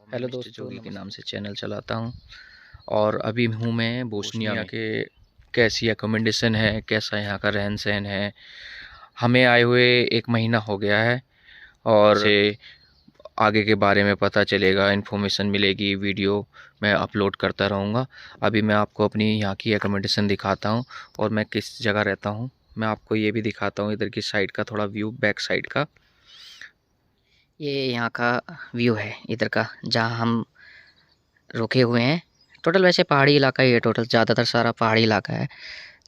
मैं hello mister दोस्तों, जोगी के नाम नमस्ते। से चैनल चलाता हूँ और अभी हूँ मैं बोस्निया में के कैसी एकोमोडेशन है, कैसा यहाँ का रहन सहन है। हमें आए हुए 1 महीना हो गया है और से आगे के बारे में पता चलेगा, इन्फॉर्मेशन मिलेगी, वीडियो मैं अपलोड करता रहूँगा। अभी मैं आपको अपनी यहाँ की एकोमोडेशन दिखाता हूँ और मैं किस जगह रहता हूँ। मैं आपको ये भी दिखाता हूँ इधर की साइड का थोड़ा व्यू, बैक साइड का। ये यहाँ का व्यू है इधर का, जहाँ हम रुके हुए हैं। टोटल वैसे पहाड़ी इलाका ही है, टोटल ज़्यादातर सारा पहाड़ी इलाका है।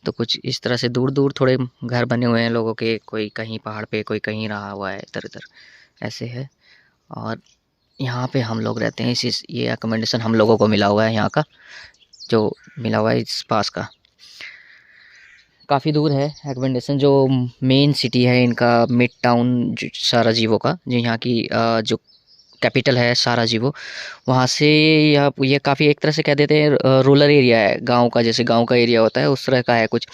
तो कुछ इस तरह से दूर दूर थोड़े घर बने हुए हैं लोगों के, कोई कहीं पहाड़ पे, कोई कहीं रहा हुआ है, इधर इधर ऐसे है। और यहाँ पे हम लोग रहते हैं। इसी ये अकोमोडेशन हम लोगों को मिला हुआ है, यहाँ का जो मिला हुआ है इस पास का। काफ़ी दूर है अकोमोडेशन। जो मेन सिटी है इनका, मिड टाउन साराजीवो का, जो यहाँ की जो कैपिटल है साराजीवो, वहाँ से ये काफ़ी एक तरह से कह देते हैं रूरल एरिया है, गांव का, जैसे गांव का एरिया होता है उस तरह का है कुछ।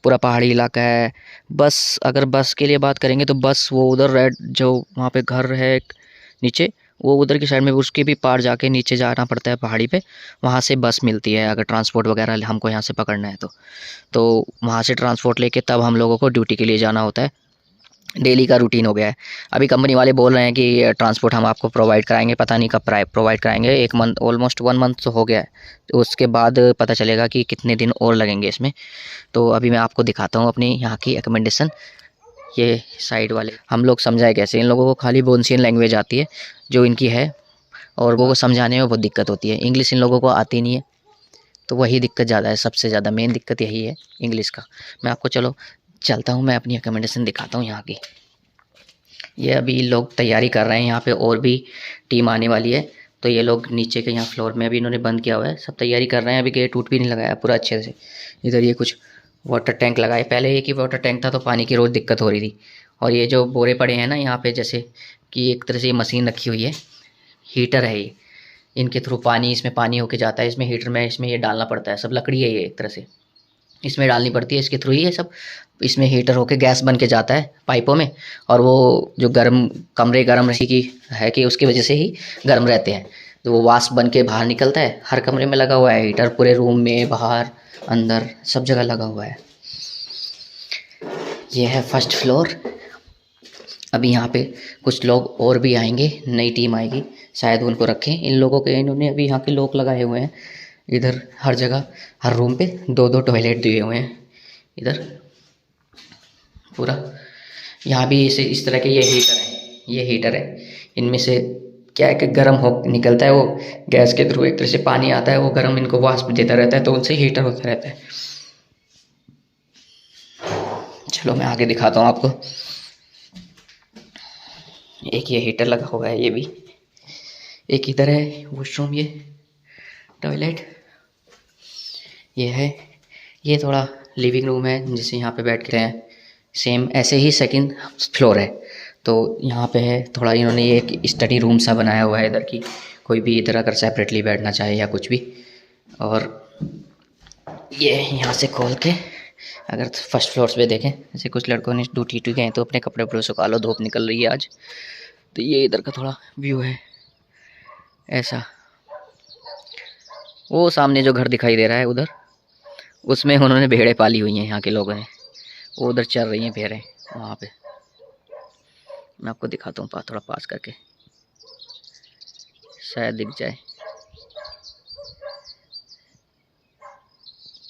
पूरा पहाड़ी इलाका है। बस अगर बस के लिए बात करेंगे तो बस वो उधर रेड जो वहाँ पे घर है एक नीचे, वो उधर की साइड में, उसके भी पार जाके नीचे जाना पड़ता है पहाड़ी पे। वहाँ से बस मिलती है अगर ट्रांसपोर्ट वगैरह हमको यहाँ से पकड़ना है तो वहाँ से ट्रांसपोर्ट लेके तब हम लोगों को ड्यूटी के लिए जाना होता है। डेली का रूटीन हो गया है। अभी कंपनी वाले बोल रहे हैं कि ट्रांसपोर्ट हम आपको प्रोवाइड कराएंगे, पता नहीं कब प्रोवाइड कराएंगे। 1 मंथ, ऑलमोस्ट 1 मंथ तो हो गया है। तो उसके बाद पता चलेगा कि कितने दिन और लगेंगे इसमें। तो अभी मैं आपको दिखाता हूँ अपनी यहाँ की एकोमोडेशन। ये साइड वाले हम लोग समझाए कैसे, इन लोगों को खाली बोन्सियन लैंग्वेज आती है जो इनकी है, और वो समझाने में बहुत दिक्कत होती है। इंग्लिश इन लोगों को आती नहीं है, तो वही दिक्कत ज़्यादा है। सबसे ज़्यादा मेन दिक्कत यही है, इंग्लिश का। मैं आपको चलो चलता हूँ, मैं अपनी अकोमोडेशन दिखाता हूँ यहाँ की। ये अभी लोग तैयारी कर रहे हैं, यहाँ पे और भी टीम आने वाली है। तो ये लोग नीचे के यहाँ फ्लोर में अभी इन्होंने बंद किया हुआ है, सब तैयारी कर रहे हैं। अभी गेट टूट भी नहीं लगाया पूरा अच्छे से। इधर ये कुछ वाटर टैंक लगाए, पहले एक ही वाटर टैंक था तो पानी की रोज़ दिक्कत हो रही थी। और ये जो बोरे पड़े हैं ना यहाँ पे, जैसे कि एक तरह से ये मशीन रखी हुई है, हीटर है ये, इनके थ्रू पानी, इसमें पानी होके जाता है, इसमें हीटर में, इसमें ये डालना पड़ता है। सब लकड़ी है ये एक तरह से, इसमें डालनी पड़ती है, इसके थ्रू ही ये सब, इसमें हीटर होके गैस बन के जाता है पाइपों में। और वो जो गर्म कमरे गर्म रही की है कि उसकी वजह से ही गर्म रहते हैं। तो वो वाष्प बन के बाहर निकलता है। हर कमरे में लगा हुआ है हीटर, पूरे रूम में, बाहर, अंदर, सब जगह लगा हुआ है। ये है फर्स्ट फ्लोर। अभी यहाँ पे कुछ लोग और भी आएंगे, नई टीम आएगी, शायद उनको रखें। इन लोगों के, इन्होंने अभी यहाँ के लॉक लगाए हुए हैं। इधर हर जगह, हर रूम पे 2-2 टॉयलेट दिए हुए हैं इधर पूरा। यहाँ भी इस तरह के ये हीटर है, ये हीटर है। इनमें से क्या है कि गर्म हो निकलता है, वो गैस के थ्रू एक तरह से पानी आता है, वो गर्म इनको वाष्प देता रहता है, तो उनसे हीटर होता रहता है। चलो मैं आगे दिखाता हूँ आपको। एक ये हीटर लगा हुआ है, ये भी एक इधर है वॉशरूम, ये टॉयलेट ये है। ये थोड़ा लिविंग रूम है जिसे यहाँ पे बैठ के हैं। सेम ऐसे ही सेकंड फ्लोर है, तो यहाँ पे है थोड़ा, इन्होंने ये एक स्टडी रूम सा बनाया हुआ है इधर की, कोई भी इधर अगर सेपरेटली बैठना चाहे या कुछ भी। और ये यहाँ से खोल के अगर फर्स्ट फ्लोर पे देखें, जैसे कुछ लड़कों ने ड्यूटी गए हैं तो अपने कपड़े वपड़े सुखा लो, धूप निकल रही है आज। तो ये इधर का थोड़ा व्यू है ऐसा। वो सामने जो घर दिखाई दे रहा है उधर, उसमें उन्होंने भेड़ें पाली हुई हैं यहाँ के लोगों ने, वो उधर चल रही हैं भेड़ें वहाँ पे। मैं आपको दिखाता हूँ थोड़ा पास करके, शायद दिख जाए।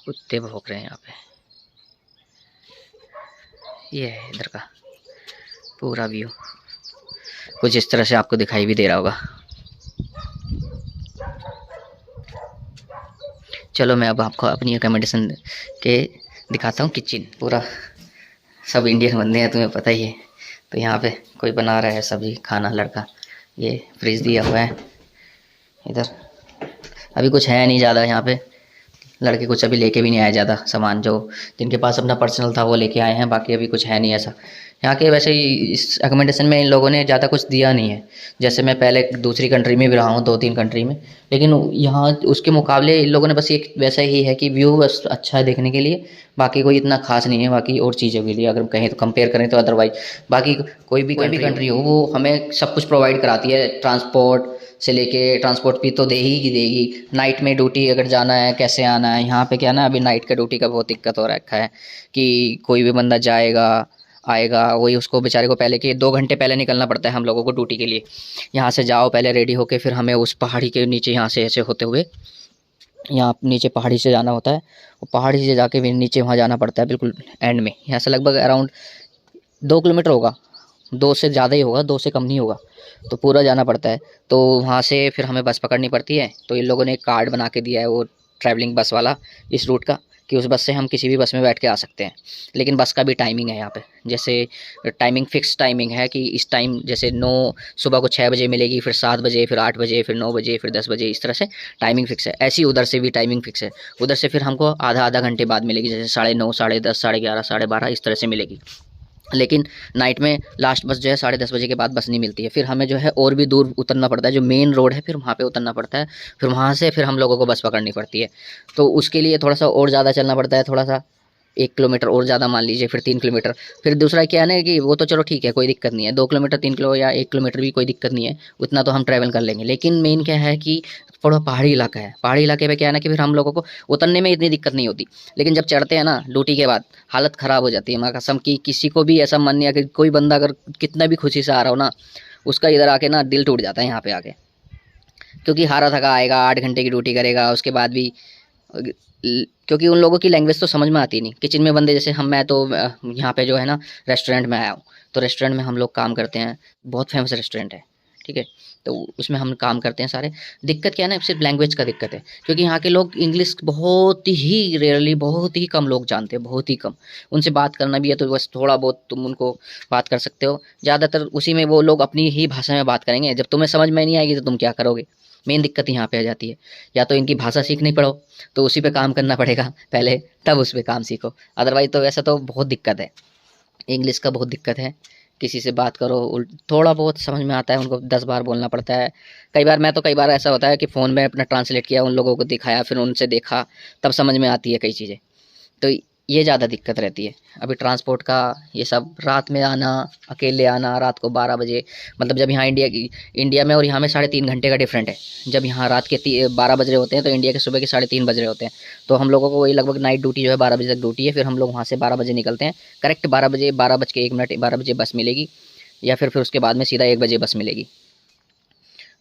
कुत्ते भौंक रहे हैं यहाँ पे। ये है इधर का पूरा व्यू, कुछ इस तरह से आपको दिखाई भी दे रहा होगा। चलो मैं अब आपको अपनी अकोमोडेशन के दिखाता हूँ किचन पूरा। सब इंडियन बंदे हैं, तुम्हें पता ही है। तो यहाँ पे कोई बना रहा है सब्जी खाना, लड़का। ये फ्रिज दिया हुआ है इधर। अभी कुछ है नहीं ज़्यादा यहाँ पे, लड़के कुछ अभी लेके भी नहीं आए ज़्यादा सामान। जो जिनके पास अपना पर्सनल था वो लेके आए हैं, बाकी अभी कुछ है नहीं ऐसा। यहाँ के वैसे ही इस अकोमोडेशन में इन लोगों ने ज़्यादा कुछ दिया नहीं है। जैसे मैं पहले दूसरी कंट्री में भी रहा हूँ, 2-3 कंट्री में, लेकिन यहाँ उसके मुकाबले इन लोगों ने बस एक वैसा ही है कि व्यू बस अच्छा है देखने के लिए, बाकी कोई इतना ख़ास नहीं है बाकी और चीज़ों के लिए अगर कहें तो कंपेयर करें तो। अदरवाइज़ बाकी कोई भी कंट्री हो वो हमें सब कुछ प्रोवाइड कराती है, ट्रांसपोर्ट से लेके, ट्रांसपोर्ट भी तो दे ही देगी। नाइट में ड्यूटी अगर जाना है कैसे आना है, यहाँ पे क्या ना अभी नाइट का ड्यूटी का बहुत दिक्कत हो रखा है कि कोई भी बंदा जाएगा आएगा, वही उसको बेचारे को पहले के 2 घंटे पहले निकलना पड़ता है हम लोगों को ड्यूटी के लिए। यहाँ से जाओ पहले रेडी होके, फिर हमें उस पहाड़ी के नीचे यहाँ से ऐसे होते हुए यहाँ नीचे पहाड़ी से जाना होता है, और पहाड़ी से जाके फिर नीचे वहाँ जाना पड़ता है बिल्कुल एंड में। यहाँ से लगभग अराउंड 2 किलोमीटर होगा, 2 से ज़्यादा ही होगा, 2 से कम नहीं होगा, तो पूरा जाना पड़ता है। तो वहाँ से फिर हमें बस पकड़नी पड़ती है। तो इन लोगों ने एक कार्ड बना के दिया है वो ट्रैवलिंग बस वाला इस रूट का, कि उस बस से हम किसी भी बस में बैठ के आ सकते हैं। लेकिन बस का भी टाइमिंग है यहाँ पे, जैसे टाइमिंग फिक्स टाइमिंग है कि इस टाइम जैसे 9 सुबह को 6 बजे मिलेगी, फिर 7 बजे, फिर 8 बजे, फिर 9 बजे, फिर 10 बजे, इस तरह से टाइमिंग फिक्स है। ऐसी उधर से भी टाइमिंग फिक्स है, उधर से फिर हमको आधा घंटे बाद मिलेगी, जैसे 9:30, 10:30, 11:30, 12:30 इस तरह से मिलेगी। लेकिन नाइट में लास्ट बस जो है 10:30 बजे के बाद बस नहीं मिलती है, फिर हमें जो है और भी दूर उतरना पड़ता है, जो मेन रोड है फिर वहाँ पे उतरना पड़ता है, फिर वहाँ से फिर हम लोगों को बस पकड़नी पड़ती है। तो उसके लिए थोड़ा सा और ज़्यादा चलना पड़ता है, थोड़ा सा 1 किलोमीटर और ज़्यादा मान लीजिए, फिर 3 किलोमीटर। फिर दूसरा क्या है ना कि वो तो चलो ठीक है, कोई दिक्कत नहीं है, 2 किलोमीटर, 3 किलो या 1 किलोमीटर भी कोई दिक्कत नहीं है, उतना तो हम ट्रैवल कर लेंगे। लेकिन मेन क्या है कि थोड़ा पहाड़ी इलाका है, पहाड़ी इलाके पे क्या है ना कि फिर हम लोगों को उतरने में इतनी दिक्कत नहीं होती, लेकिन जब चढ़ते हैं ना ड्यूटी के बाद हालत ख़राब हो जाती है। मैं कसम की किसी को भी ऐसा मन नहीं है कि कोई बंदा अगर कितना भी खुशी से आ रहा हो ना, उसका इधर आके ना दिल टूट जाता है यहाँ पे आके, क्योंकि हारा थका आएगा, 8 घंटे की ड्यूटी करेगा, उसके बाद भी क्योंकि उन लोगों की लैंग्वेज तो समझ में आती नहीं। किचन में बंदे जैसे हम, मैं तो यहाँ पे जो है ना रेस्टोरेंट में आया हूँ, तो रेस्टोरेंट में हम लोग काम करते हैं, बहुत फेमस रेस्टोरेंट है, ठीक है। तो उसमें हम काम करते हैं सारे। दिक्कत क्या है ना, सिर्फ लैंग्वेज का दिक्कत है, क्योंकि यहाँ के लोग इंग्लिश बहुत ही रेयरली, बहुत ही कम लोग जानते हैं, बहुत ही कम। उनसे बात करना भी है तो बस थोड़ा बहुत तुम उनको बात कर सकते हो, ज़्यादातर उसी में वो लोग अपनी ही भाषा में बात करेंगे। जब तुम्हें समझ में नहीं आएगी तो तुम क्या करोगे, मेन दिक्कत यहाँ पे आ जाती है। या तो इनकी भाषा सीखनी पड़ो, तो उसी पे काम करना पड़ेगा पहले, तब उस पे काम सीखो। अदरवाइज़ तो वैसा तो बहुत दिक्कत है, इंग्लिश का बहुत दिक्कत है। किसी से बात करो थोड़ा बहुत समझ में आता है, उनको 10 बार बोलना पड़ता है। कई बार मैं तो कई बार ऐसा होता है कि फ़ोन में अपना ट्रांसलेट किया, उन लोगों को दिखाया, फिर उनसे देखा, तब समझ में आती है कई चीज़ें। तो ये ज़्यादा दिक्कत रहती है। अभी ट्रांसपोर्ट का ये सब, रात में आना, अकेले आना रात को 12 बजे, मतलब जब यहाँ इंडिया में और यहाँ में 3.5 घंटे का डिफरेंट है। जब यहाँ रात के 12 बज रहे होते हैं तो इंडिया के सुबह के 3:30 बज रहे होते हैं। तो हम लोगों को वही लगभग नाइट ड्यूटी जो है 12 बजे तक ड्यूटी है, फिर हम लोग वहाँ से 12 बजे निकलते हैं। करेक्ट 12 बजे, 12:01 12 बजे बस मिलेगी, या फिर उसके बाद में सीधा 1 बजे बस मिलेगी।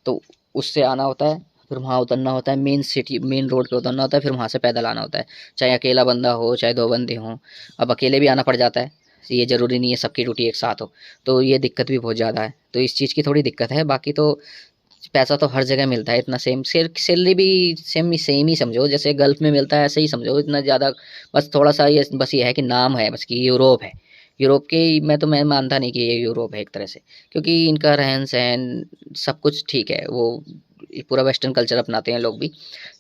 तो उससे आना होता है, फिर वहाँ उतरना होता है, मेन सिटी मेन रोड पे उतरना होता है, फिर वहाँ से पैदल आना होता है, चाहे अकेला बंदा हो चाहे 2 बंदे हों। अब अकेले भी आना पड़ जाता है, ये ज़रूरी नहीं है सबकी ड्यूटी एक साथ हो, तो ये दिक्कत भी बहुत ज़्यादा है। तो इस चीज़ की थोड़ी दिक्कत है, बाकी तो पैसा तो हर जगह मिलता है इतना सेम, सैलरी भी सेम ही समझो, जैसे गल्फ़ में मिलता है ऐसे ही समझो, इतना ज़्यादा। बस थोड़ा-सा ये है कि नाम है बस कि यूरोप है। यूरोप के मैं मानता नहीं कि ये यूरोप है एक तरह से, क्योंकि इनका रहन-सहन सब कुछ ठीक है, वो पूरा वेस्टर्न कल्चर अपनाते हैं लोग भी।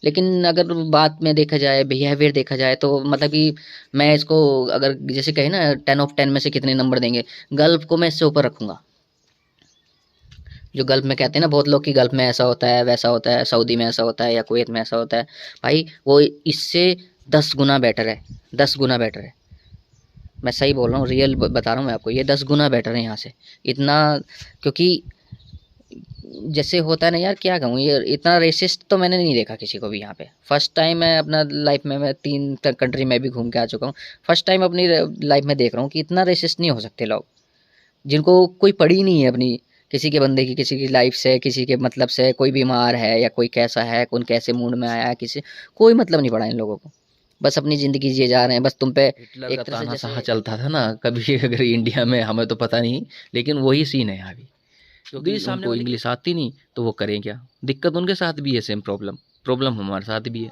लेकिन अगर बात में देखा जाए, बिहेवियर देखा जाए, तो मतलब कि मैं इसको अगर जैसे कहें ना 10 ऑफ 10 में से कितने नंबर देंगे, गल्फ़ को मैं इससे ऊपर रखूँगा। जो गल्फ़ में कहते हैं ना बहुत लोग कि गल्फ़ में ऐसा होता है, वैसा होता है, सऊदी में ऐसा होता है या कुवैत में ऐसा होता है, भाई वो इससे 10 गुना बेटर है, 10 गुना बेटर है। मैं सही बोल रहा हूँ, रियल बता रहा हूँ मैं आपको, ये 10 गुना बेटर है यहाँ से। इतना, क्योंकि जैसे होता है ना यार, क्या कहूँ, ये इतना रेसिस्ट तो मैंने नहीं देखा किसी को भी यहाँ पे। फर्स्ट टाइम मैं अपना लाइफ में, मैं 3 कंट्री में भी घूम के आ चुका हूँ, फर्स्ट टाइम अपनी लाइफ में देख रहा हूँ कि इतना रेसिस्ट नहीं हो सकते लोग, जिनको कोई पड़ी नहीं है अपनी किसी के बंदे की, किसी की लाइफ से, किसी के मतलब से, कोई बीमार है या कोई कैसा है, कौन कैसे मूड में आया है, किसी कोई मतलब नहीं पड़ा इन लोगों को। बस अपनी ज़िंदगी जिए जा रहे हैं, बस तुम पे हिटलर एक का तरह से तानाशाह जैसे चलता था ना कभी अगर इंडिया में, हमें तो पता नहीं, लेकिन वही सीन है यहाँ भी। क्योंकि उनको इंग्लिश आती नहीं तो वो करें क्या, दिक्कत उनके साथ भी है, सेम प्रॉब्लम हमारे साथ भी है,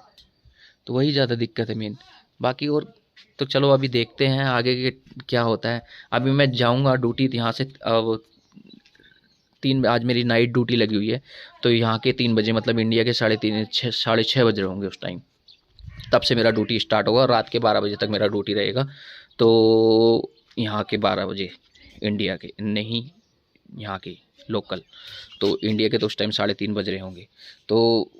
तो वही ज़्यादा दिक्कत है मेन। बाकी और तो चलो अभी देखते हैं आगे के क्या होता है। अभी मैं जाऊंगा ड्यूटी यहाँ से, अब 3, आज मेरी नाइट ड्यूटी लगी हुई है, तो यहाँ के 3 बजे, मतलब इंडिया के 6:30 बज रहे होंगे उस टाइम, तब से मेरा ड्यूटी स्टार्ट होगा, रात के 12 बजे तक मेरा ड्यूटी रहेगा। तो यहाँ के 12 बजे इंडिया के, नहीं यहाँ के लोकल। तो इंडिया के तो उस टाइम 3:30 बज रहे होंगे। तो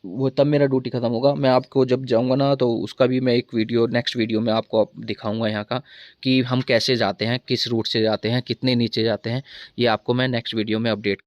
वो तब मेरा ड्यूटी ख़त्म होगा। मैं आपको जब जाऊँगा ना तो उसका भी मैं एक वीडियो, नेक्स्ट वीडियो में आपको दिखाऊंगा यहाँ का, कि हम कैसे जाते हैं, किस रूट से जाते हैं, कितने नीचे जाते हैं, ये आपको मैं नेक्स्ट वीडियो में अपडेट